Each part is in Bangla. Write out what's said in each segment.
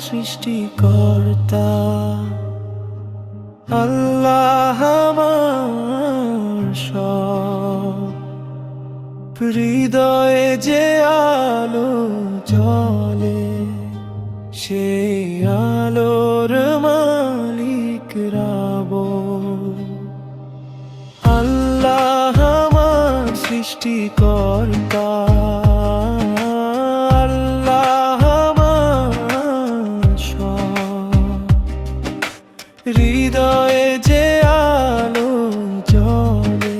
সৃষ্টিকর্তা। আল্লাহ আমার সব, হৃদয়ে যে আলো জ্বলে সেই আলোর মালিক রব। আল্লাহ আমার সৃষ্টিকর্তা, আল্লাহ আমার সব, হৃদয়ে যে আলো জ্বলে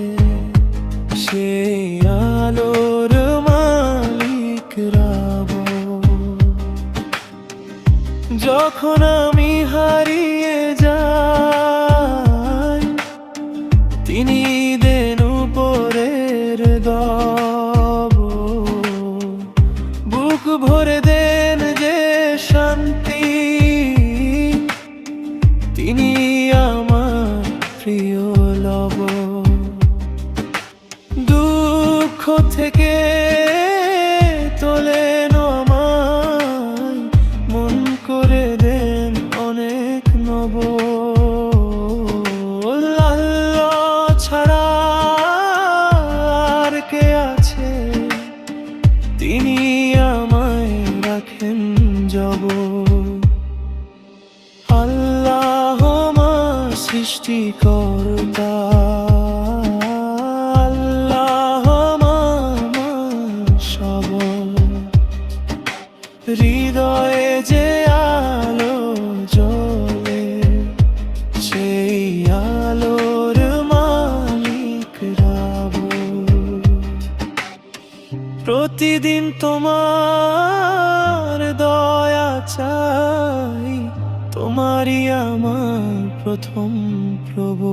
সেই আলোর মালিক রব। যখন আমি হারিয়ে যাই তিনি দেন উপরের দব। বুক ভরে দেন যে শান্তি তিনি আমার প্রিয় লব। দুঃখ থেকে তোলেন আমায়, মন করে দেন অনেক নব। আল্লাহ ছাড়া আর কে আছে, তিনি আমায় রাখেন জব। আল্লাহ আমার সৃষ্টিকর্তা, আল্লাহ আমার সব, হৃদয়ে যে আলো জ্বলে সেই আলোর মালিক রব। প্রতিদিন তোমার দয়া চাই, তোমারই আমার প্রথম প্রভু।